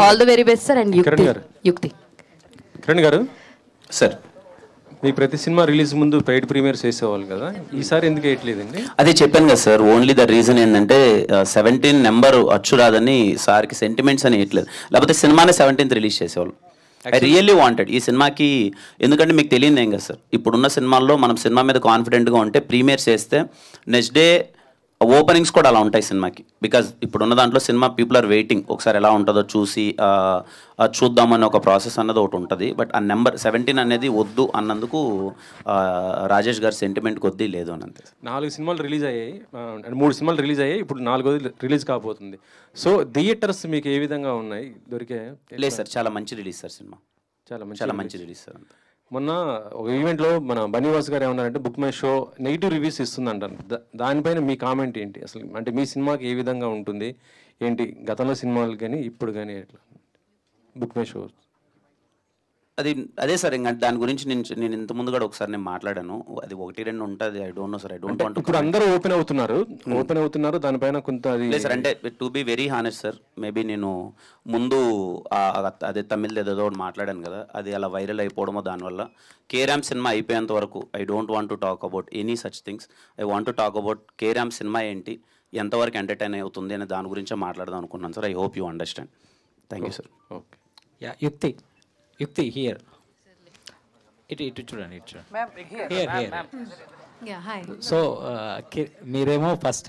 All the very best sir. And యుక్తి కిరణ్ గారు sir, మీ ప్రతి సినిమా రిలీజ్ ముందు పెయిడ్ ప్రీమియర్స్ వేసేవాళ్ళు కదా, ఈసారి ఎందుకు వేయట్లేదండి? అదే చెప్పాను కదా సార్, ఓన్లీ ద రీజన్ ఏంటంటే 17 నెంబర్ అచ్చు రాదని సార్కి సెంటిమెంట్స్ అని వేయట్లేదు, లేకపోతే సినిమానే 17th రిలీజ్ చేసేవాళ్ళు. ఐ రియల్లీ వాంటెడ్ ఈ సినిమాకి, ఎందుకంటే మీకు తెలియదు ఏం కదా సార్, ఇప్పుడున్న సినిమాల్లో మనం సినిమా మీద కాన్ఫిడెంట్గా ఉంటే ప్రీమియర్స్ చేస్తే నెక్స్ట్ డే ఓపెనింగ్స్ కూడా అలా ఉంటాయి సినిమాకి. బికాజ్ ఇప్పుడున్న దాంట్లో సినిమా పీపుల్ ఆర్ వెయిటింగ్, ఒకసారి ఎలా ఉంటుందో చూసి చూద్దామని ఒక ప్రాసెస్ అన్నది ఒకటి ఉంటుంది. బట్ ఆ నెంబర్ 17 అనేది వద్దు అన్నందుకు రాజేష్ గారి సెంటిమెంట్ కొద్దీ లేదు అని అంతే. 4 సినిమాలు రిలీజ్ అయ్యాయి, 3 సినిమాలు రిలీజ్ అయ్యాయి, ఇప్పుడు 4వ రిలీజ్ కాబోతుంది. సో థియేటర్స్ మీకు ఏ విధంగా ఉన్నాయి, దొరికే? లేదు సార్, చాలా మంచి రిలీజ్ సార్ సినిమా, చాలా మంచి రిలీజ్ సార్. మొన్న ఒక ఈవెంట్లో మన బన్నీవాస్ గారు ఏమన్నారంటే book my show negative reviews ఇస్తుందంటారు, దానిపైన మీ కామెంట్ ఏంటి అసలు? అంటే మీ సినిమాకి ఏ విధంగా ఉంటుంది ఏంటి, గతంలో సినిమాలు కానీ ఇప్పుడు కానీ ఎట్లా బుక్ మై షో? అదే సార్, ఇంకా దాని గురించి నేను ఇంత ముందు కూడా ఒకసారి నేను మాట్లాడాను, అది 1-2 ఉంటుంది. I don't know sir, I don't want. ఇప్పుడు అందరూ ఓపెన్ అవుతున్నారు దానిపైన కొంత. లేదు సార్, అంటే to be very honest sir, maybe నేను ముందు అదే తమిళ్ ఏదో ఒకటి మాట్లాడాను కదా, అది అలా వైరల్ అయిపోవడమో దానివల్ల కేరామ్ సినిమా అయిపోయేంత వరకు I don't want to talk about any such things. I want to talk about carrom cinema ఏంటి, ఎంతవరకు ఎంటర్టైన్ అవుతుంది అనే దాని గురించే మాట్లాడదాం అనుకున్నాను sir. I hope you understand. Thank you sir. Okay. Yeah, యుక్తి హియర్, ఇటు చూడండి, హియర్. Yeah hi. సో మీరేమో ఫస్ట్